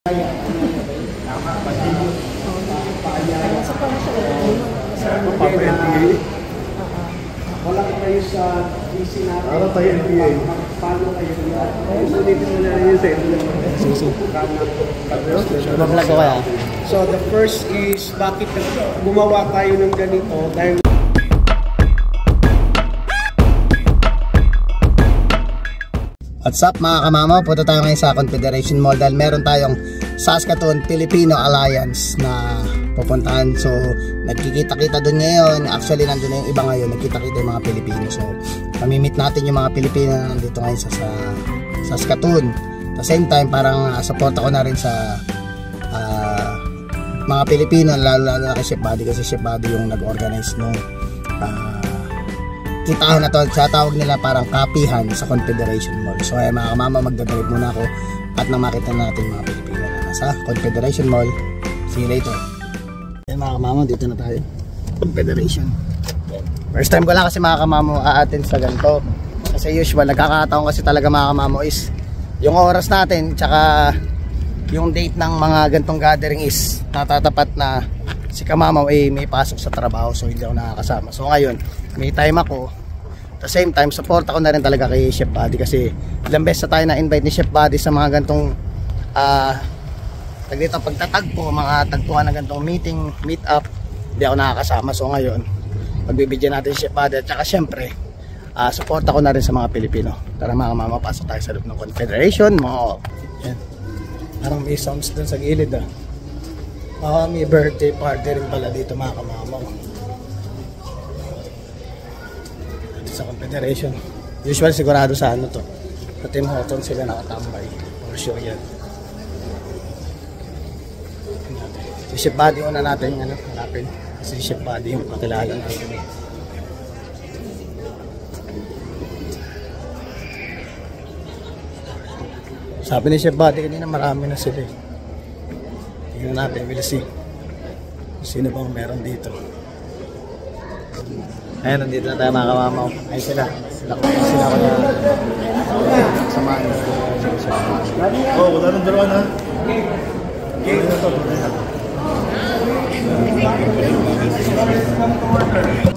Wala kayo sa DC natin. Ano tayo NPA? Paano kayo yan? Sulitin mo na yun sa'yo. Mag-vlog ko kaya? So the first is bakit gumawa tayo ng ganito dahil What's up mga kamama? Punta tayo ngayon sa Confederation Mall dahil meron tayong Saskatoon Filipino Alliance na pupuntahan. So nagkikita-kita doon ngayon. Actually nandun na yung iba ngayon. Nagkita-kita yung mga Pilipino. So mamimit natin yung mga Pilipino na nandito ngayon sa Saskatoon. At the same time parang support ako na rin sa mga Pilipino, lalo na kay Chef Buddy, kasi Chef Buddy yung nag-organize nung kitahan na to. Sa tawag nila parang kapihan sa Confederation Mall. So ay mga kamama, magdadrive muna ako at nang makita natin mga Pilipino na nasa Confederation Mall. See you later. Yan mga kamama, dito na tayo, Confederation. First time ko lang kasi mga kamama a-attend sa ganito. Kasi usual, nagkakataon kasi talaga mga kamama is yung oras natin tsaka yung date ng mga gantong gathering is natatapat na si kamama may pasok sa trabaho, so hindi ako nakakasama. So ngayon may time ako. At the same time support ako na rin talaga kay Chef Buddy kasi ilang beses na tayo na-invite ni Chef Buddy sa mga gantong pagtatagpo, mga tagpuan ng gantong meeting, meet up, hindi ako nakakasama. So ngayon pagbibigyan natin si Chef Buddy at saka syempre support ako na rin sa mga Pilipino. Tara mga kamama, pasok tayo sa loob ng Confederation Mall. Yan. Parang may sounds dun sa gilid may birthday party rin pala dito mga kamama. Dito sa Confederation. Usual sigurado sa ano to, sa Tim Hortons sila nakatambay. For sure yan. Si Chef Buddy una natin hanapin. Kasi si Chef Buddy yung kakilala natin. Sabi ni Chef Buddy kanina marami na sila eh. Tingnan natin, we'll see sino bang meron dito. Ayun, nandito na tayo mga kamamaw. Ayun sila ko na samahan. Wala nang dalawa na. Okay na to.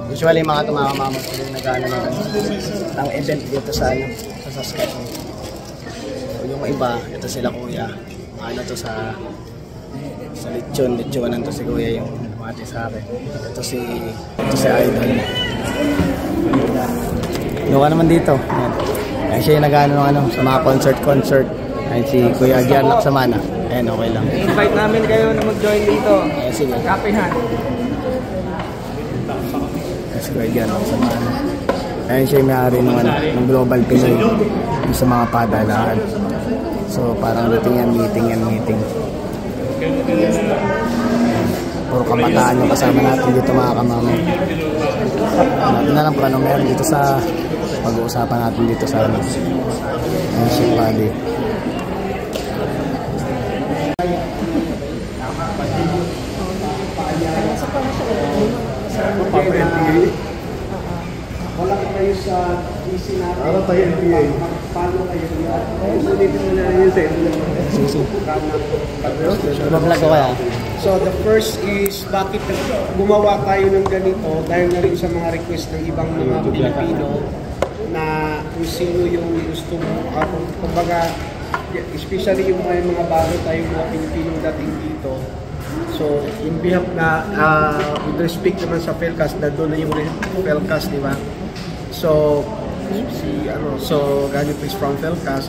Usually mga kamamaw sila nag-ano ng event dito sa Saskatoon. Yung iba, ito sila kuya. Ano to sa lechonan to si kuya yung mati sa akin. Ito si Idol. Yung ka naman dito. Yan. Ayan siya yung nag-ano sa mga concert. Ayan si Kuya Aguiar Laksamana. Ayan, okay lang. invite namin kayo na mag-join dito. Ayan, sige. Kapihan. Ayan si Kuya Aguiar Laksamana. Ayan siya yung may-ari ng Global Pinoy sa mga padalaan. So parang meeting. Puro kabataan yung kasama natin dito mga kamama. Natin na lang kung anong meron dito sa pag-uusapan natin dito sa Chef Buddy. Wala kayo sa DC natin. Ano tayo NPA? Paano kayo yan? Sulitin mo na yun sa'yo. Mag-vlog ko kaya? So the first is bakit gumawa tayo ng ganito dahil na rin sa mga request ng ibang mga Pilipino na kung sino yung gusto mo. Kumbaga, especially yung mga bago tayong mga Pilipinong dating dito. So in behalf na with respect naman sa Felcast, na doon na yung Felcast, di ba? So Ganyo is from Felcast.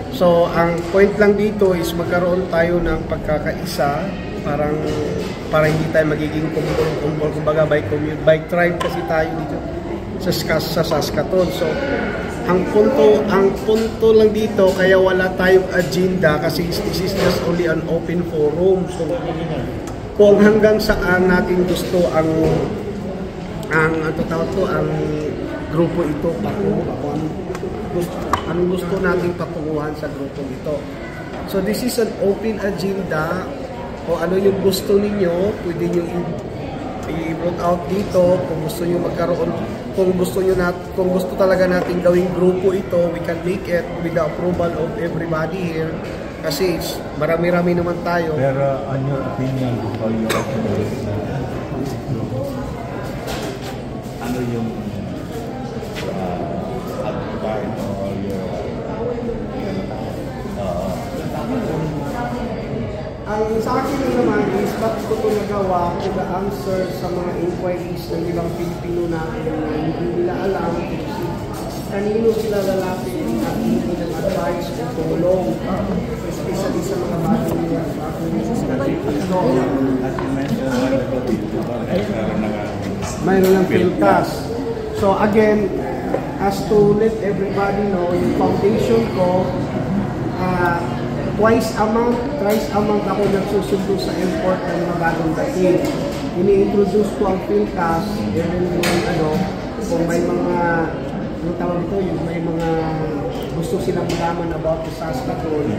So ang point lang dito is magkaroon tayo ng pagkakaisa, para hindi tayo magiging kumpul, kumbaga bike tribe kasi tayo dito sa Saskatoon. So ang punto lang dito kaya wala tayong agenda kasi this is just only an open forum. So kung hanggang saan natin gusto ang grupo ito anong gusto nating patunguhan sa grupo ito. So this is an open agenda. O ano yung gusto ninyo, pwede nyo i-vote out dito. Kung gusto nyo magkaroon, kung gusto talaga natin gawing grupo ito, we can make it with the approval of everybody here. Kasi marami-rami naman tayo. Pero on your opinion, before you open this, ano yung advice or your Ang sa akin lang naman is bakit ko ito nagawa to the answer sa mga inquiries ng ibang Pilipino natin na hindi nila alam kanino sila lalapit at hindi ng advice o tulong, especially sa mga bagong nila mayroon ng PhilCast. So again, as to let everybody know, yung foundation ko, thrice a month ako nagsusundo sa import ng mga bagong dating. Ini-introduce ko ang PhilCast, even yung kung may mga, yung tawag ito, yung may mga gusto silang malaman about the Saskatoon.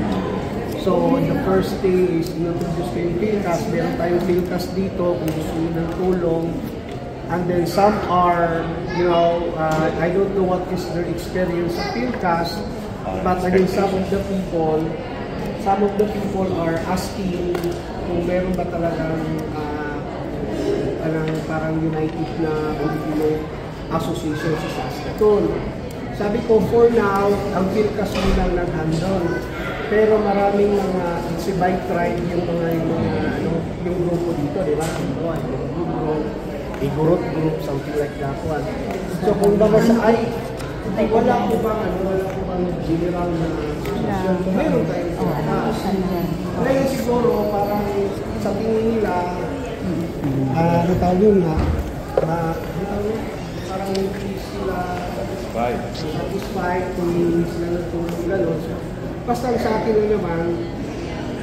So, the first thing is, in-introduce ko yung PhilCast. Meron tayong PhilCast dito, kung gusto nyo ng tulong. And then some are, I don't know what is their experience sa PhilCast, but again, some of the people are asking kung meron ba talagang parang united na Filipino association sa Saskatoon. Sabi ko, for now, ang PhilCast mo lang nag-handle. Pero maraming mga, si Bike Tribe yung yung grupo dito, di ba? Igorot group, something like that one. So kung baga sa wala ko bang general na association. Meron tayong PhilCast. Ngayon siguro, parang sa tingin nila, tawag yun na, parang hindi sila satisfied kung hindi sila nagtulong gano'n. So, basta sa akin naman,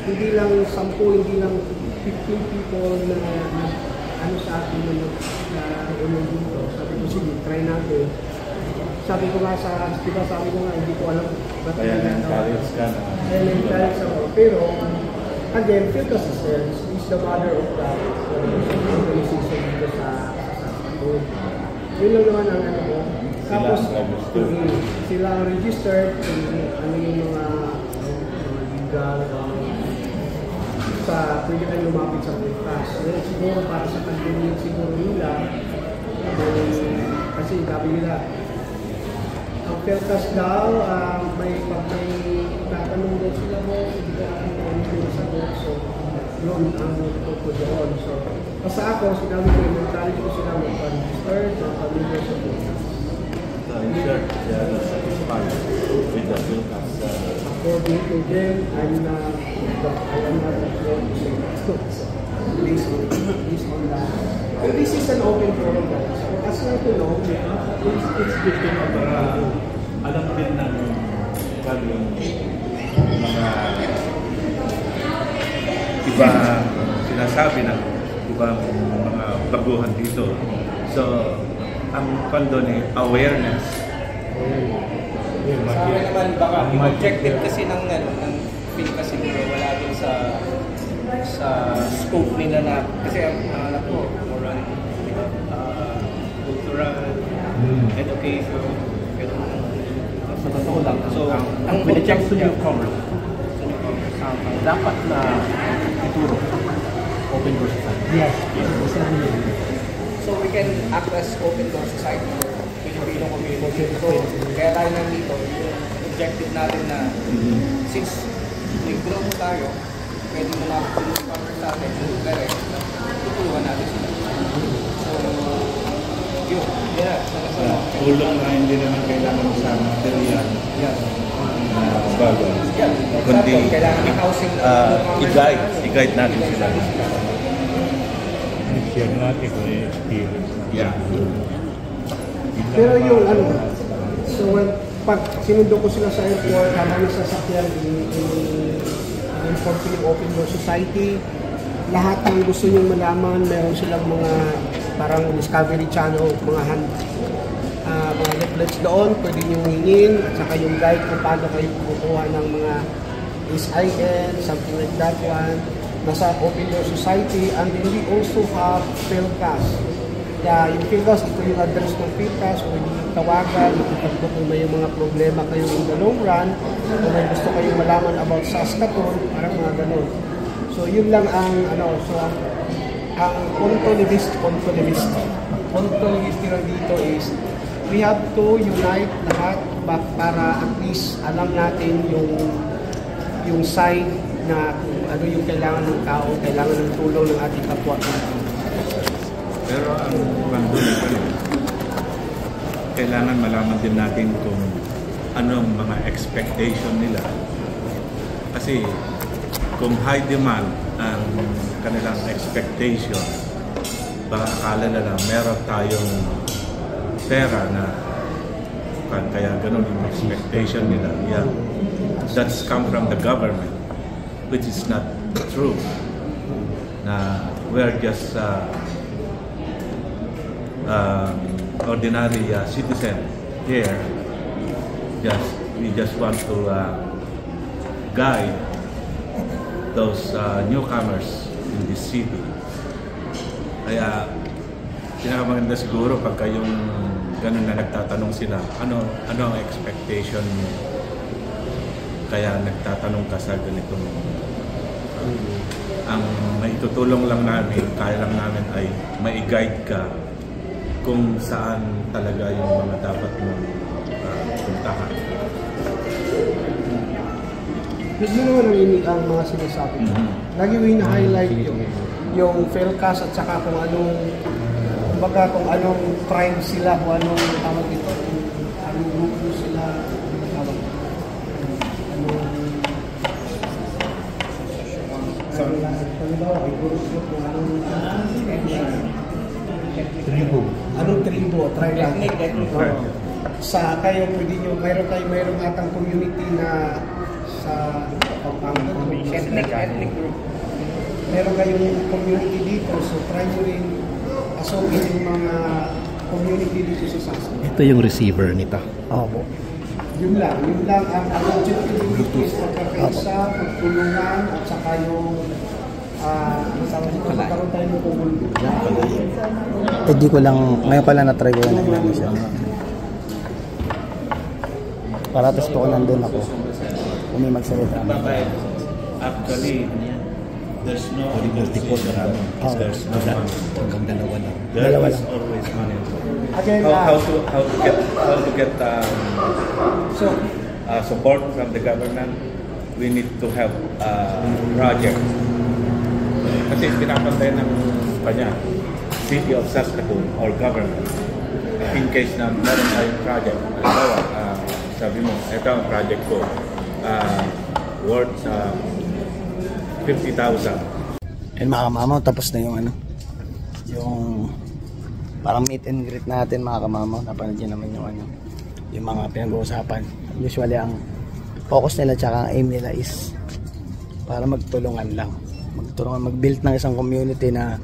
hindi lang 10, hindi lang 15 people na sa akin na dito. Sabi ko, sige, try natin. Sabi ko nga hindi ko alam. Kaya na-encourage ka na. Kaya na-encourage ako. Pero, again, PhilCast is the mother of that organization dito sa Saskatoon. Yun lang naman ang mo. Tapos, sila ang registered, yung mga legal, pwede kayo lumapit sa PhilCast. Siguro para sa convenience siguro nila, kasi sabi nila, ang PhilCast daw, may tatanong daw sila mo, hindi ka yung sagot, so yun ang ko doon. So, basta ako, sinabi ko, encourage ko sila mag-register, mag-familiar sa PhilCast. Sure, they are satisfied with the PhilCast. According to them, I'm not going to say based on that. But this is an open forum, guys. So, as lang to know, it's good to know para alam din ng mga iba sinasabi ng ibang mga baguhan dito. So, ang kondo ni awareness. Sa akin naman baka yung objective kasi ng PhilCast siguro wala din sa scope nila na kasi ang anak ko more on cultural education sa totoo lang. So, ang objective to newcomers dapat na ituro open door society. Yes. So we can act as open door society for Filipino community. So kaya tayo nandito, yung objective natin na since may grow tayo, pwede mo na cover sa atin yung direct, tutulungan natin sila. So yun, Tulong na hindi naman kailangan sa material. Bago. Kundi i-guide natin sila. Share natin kung experience. Yeah. Pero yung so pag sinundo ko sila sa airport, habang sa sasakyan, in-inform ko yung Open Door Society, lahat ng gusto nyong malaman, meron silang mga parang Discovery Channel, mga leaflets doon, pwede nyo hingin, at saka yung guide kung paano kayo kukuha ng mga SIN, something like that one, nasa Open Door Society. And then we also have PhilCast. yung PHilCAS, ito yung address ng PHilCAS, pwede yung tawagan, ipagpo kung may mga problema kayo in the long run, kung may gusto kayong malaman about Saskatoon, parang mga ganun. So yun lang ang ang punto ni Vista lang dito is we have to unite lahat para at least alam natin yung side na kung ano yung kailangan ng tao, kailangan ng tulong ng ating kapwa. Pero ang bandun kailangan malaman din natin kung anong mga expectation nila. Kasi kung high demand ang kanilang expectation, baka akala na lang meron tayong pera na kaya ganun yung expectation nila. Yeah. That's come from the government, which is not true. Na we're just ordinary citizen here. We just want to guide those newcomers in this city. Kaya pinakamaganda siguro pagka yung ganun na nagtatanong sila, ano ang expectation mo? Kaya nagtatanong ka sa ganitong ang maitutulong lang namin, kaya lang namin ay mai-guide ka kung saan talaga yung mga dapat mong puntahan. Hindi naman ang mga sinasabi. Lagi mo hina-highlight yung PHilCAS at saka kung anong tribe sila, kung anong tawag dito, anong grupo sila, anong tribo, tribe lang. Sa kayo, pwede nyo, mayroong atang community na sa ethnic group. Meron kayong community dito, so try nyo rin asogin yung mga community dito sa Saskatoon. Ito yung receiver nito. Opo. Yun lang ang objective is pagkakaisa, pagtulungan, at saka yung magkaroon tayo ng community. Hindi ko lang, ngayon ko lang na-try ko na siya. Para gusto ko nandun ako. Kung may magsalita. Actually, there's no negotiation. There's no money. Hanggang dalawa lang. There is always money. Again, How to get support from the government? We need to have project. Kasi pinapantay ng kanya, City of Saskatoon or government, in case na meron tayong project. Halimbawa, sabi mo, ito ang project ko, worth 50,000. And mga kamamaw, tapos na yung yung parang meet and greet natin mga kamamaw. Napanood nyo naman yung mga pinag-uusapan. Usually ang focus nila tsaka ang aim nila is para magtulungan lang. Mag-build ng isang community na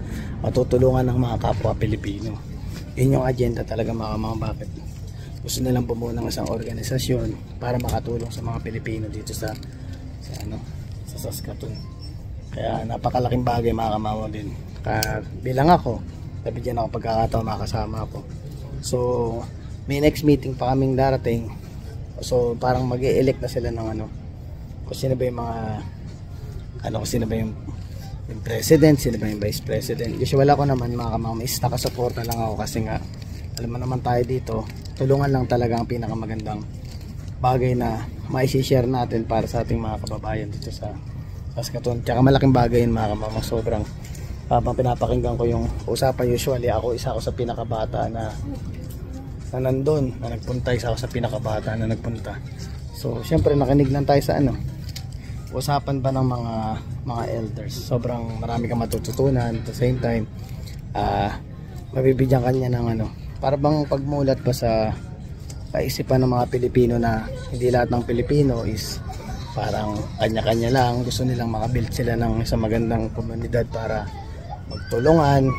matutulungan ng mga kapwa Pilipino. Yun yung agenda talaga mga kamamaw. Bakit? Gusto nilang bumuo ng isang organisasyon para makatulong sa mga Pilipino dito sa Saskatoon. Kaya napakalaking bagay mga kamamaw din. Bilang ako, nabigyan ako pagkakataon makasama ako. So, may next meeting pa kaming darating. So, parang mag-e-elect na sila ng kung sino ba yung mga kung sino ba yung president, sino ba yung vice president. Usually ako naman mga kamamaw, is nakasuporta lang ako kasi nga alam mo naman tayo dito, tulungan lang talaga ang pinakamagandang bagay na mai-share natin para sa ating mga kababayan dito sa Saskatoon. Tsaka malaking bagay yun mga kamamaw. Sobrang habang pinapakinggan ko yung usapan, usually isa ako sa pinakabata na nandun, na nagpunta, isa ako sa pinakabata na nagpunta. So syempre nakinig lang tayo sa usapan pa ng mga elders. Sobrang marami kang matututunan. At the same time, mabibigyan kanya ng para bang pagmulat pa sa kaisipan ng mga Pilipino na hindi lahat ng Pilipino is parang kanya-kanya lang. Gusto nilang makabuild sila ng isang magandang komunidad para magtulungan,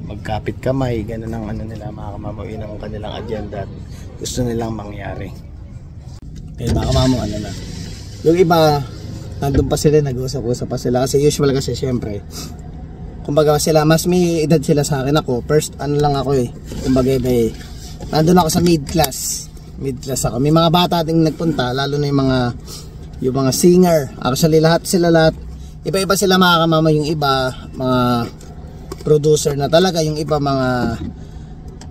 magkapit kamay, ganun ang nila mga kamamaw. Yun ang kanilang agenda at gusto nilang mangyari. Okay mga kamamaw, na yung iba nandun pa sila, nag-uusap-usap pa sila kasi usual kasi syempre kumbaga sila, mas may edad sila sa akin. Ako, first, ano lang ako kumbaga nandun ako sa mid-class ako. May mga bata ding nagpunta, lalo na yung mga singer. Actually, lahat, iba-iba sila mga kamama. Yung iba, mga producer na talaga, yung iba mga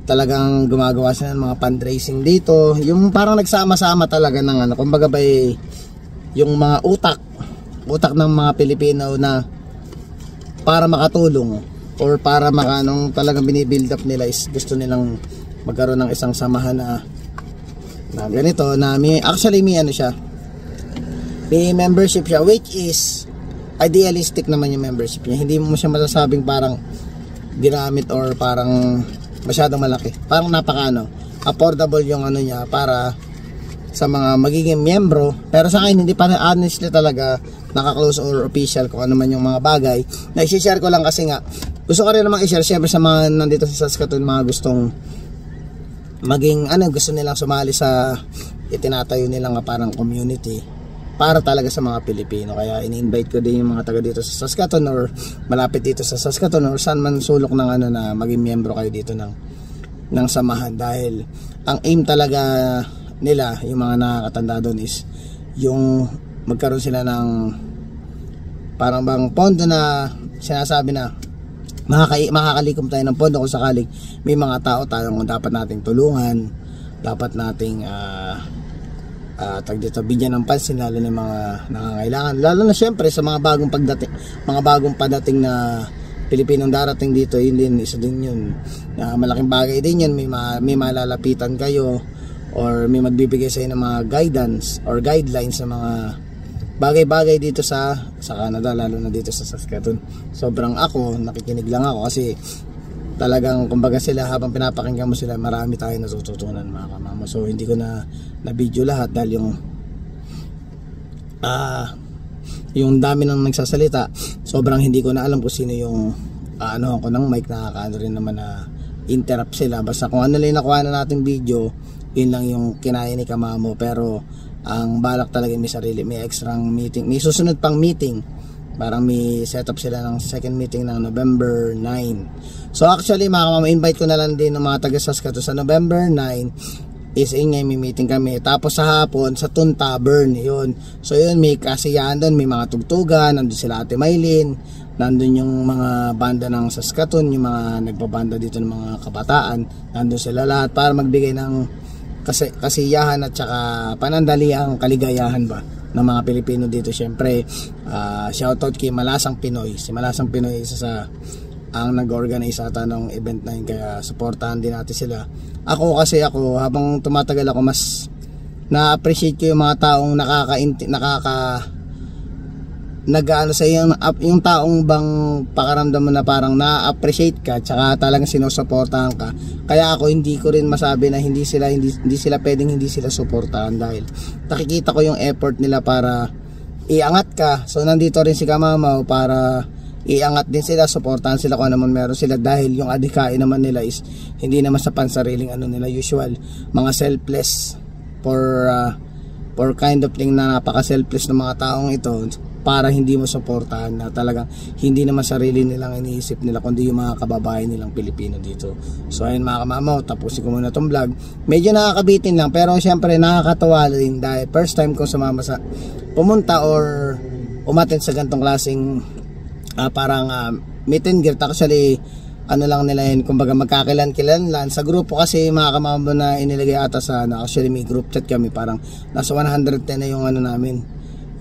talagang gumagawa sila ng mga fundraising dito, yung parang nagsama-sama talaga ng kumbaga yung mga utak ng mga Pilipino na para makatulong or para talagang binibuild up nila is gusto nilang magkaroon ng isang samahan na ganito na may membership siya, which is idealistic naman yung membership niya. Hindi mo siya masasabing parang ginamit or parang masyadong malaki. Parang affordable yung niya para sa mga magiging miyembro. Pero sa akin, hindi pa honestly talaga naka-close or official kung ano man yung mga bagay. Na i-share ko lang kasi nga, gusto ko rin namang i-share syempre sa mga nandito sa Saskatoon, mga gustong maging, gusto nilang sumali sa itinatayo nilang parang community para talaga sa mga Pilipino. Kaya ini-invite ko din yung mga taga dito sa Saskatoon or malapit dito sa Saskatoon or saan man sulok ng na maging miyembro kayo dito ng samahan, dahil ang aim talaga nila, yung mga nakakatanda doon, is yung magkaroon sila ng parang bang pondo na sinasabi na makakalikom tayo ng pondo kung sakaling may mga tao tayong dapat nating tulungan, dapat nating bigyan ng pansin, lalo na mga nangangailangan, lalo na syempre sa mga bagong padating na Pilipinong darating dito. Yun din, isa din yun, malaking bagay din yun. May malalapitan kayo or may magbibigay sa inyo ng mga guidance or guidelines sa mga bagay-bagay dito sa Canada, lalo na dito sa Saskatoon. Sobrang nakikinig lang ako kasi talagang kumbaga sila, habang pinapakinggan mo sila, marami tayo natututunan mga kamama. So hindi ko na video lahat dahil yung dami nang nagsasalita, sobrang hindi ko na alam kung sino yung ako ng mic, nakakaano rin naman na interrupt sila. Basta kung ano lang nakuha na nating video, yun lang yung kinaya ni Kamamo. Pero ang balak talaga may extra meeting, may susunod pang meeting. Parang may setup sila ng second meeting ng November 9. So actually mga kamama, invite ko na lang din ng mga taga Saskatoon sa November 9 is may meeting kami. Tapos sa hapon sa Toon Tavern yun. So yun, may kasiyahan doon, may mga tugtugan, nandun sila Ate Maylin, nandun yung mga banda ng Saskatoon, yung mga nagbabanda dito ng mga kabataan, nandun sila lahat para magbigay ng kasiyahan at saka panandaliang kaligayahan ba ng mga Pilipino dito. Syempre shoutout kay Malasang Pinoy. Si Malasang Pinoy isa sa ang nag-organize ata ng event na yun, kaya supportahan din natin sila. Ako habang tumatagal ako, mas na-appreciate ko yung mga taong nag-ano sa yung taong bang pakaramdam mo na parang na-appreciate ka tsaka talagang sinusuportahan ka. Kaya ako hindi ko rin masabi na hindi sila pwedeng hindi sila suportahan, dahil nakikita ko yung effort nila para iangat ka. So nandito rin si Kamamaw para iangat din sila, suportahan sila kung ano man meron sila, dahil yung adhikain naman nila is hindi naman sa pansariling nila, usual mga selfless for kind of thing na napaka-selfless ng mga taong ito para hindi mo suportahan, na talagang hindi naman sarili nilang iniisip nila kundi yung mga kababayan nilang Pilipino dito. So ayun mga kamamaw, tapusin ko muna tong vlog. Medyo nakakabitin lang pero syempre nakakatawa din, dahil first time kong pumunta or umattend sa gantong klaseng parang meet and greet. Actually lang nila yun, kumbaga magkakilan-kilanlan sa grupo, kasi mga kamamo na inilagay ata sa actually may group chat kami, parang nasa 110 na yung namin,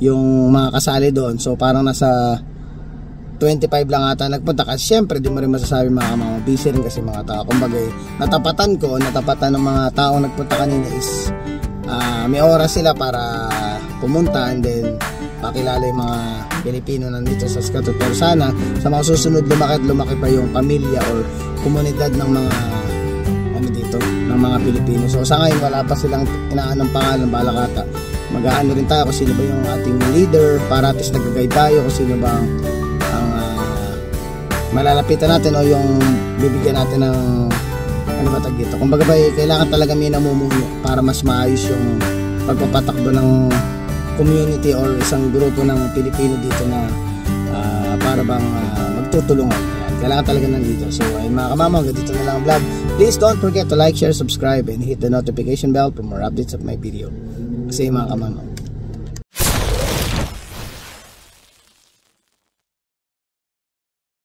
yung mga kasali doon. So parang nasa 25 lang ata nagpunta, kasi syempre di mo rin masasabi mga kamamo, busy rin kasi mga tao. Kumbaga natapatan ng mga tao nagpunta kanina is may oras sila para pumunta and then pakilala yung mga Pilipino nandito sa Saskatoon. Pero sana sa mga susunod lumaki pa yung pamilya or komunidad ng mga dito, ng mga Pilipino. So sa ngayon wala pa silang inaanong pangalan, balakata. Mag-aano rin tayo kung sino ba yung ating leader, para at least nag-guide tayo kung sino ba ang malalapitan natin o yung bibigyan natin ng dito. Kumbaga kailangan talaga may namumuno para mas maayos yung pagpapatakbo ng community or isang grupo ng Pilipino dito na para bang magtutulungan. Kailangan talaga nandito. So ayun mga kamama, hanggang dito na lang ang vlog. Please don't forget to like, share, subscribe, and hit the notification bell for more updates of my video. Kasi mga kamama,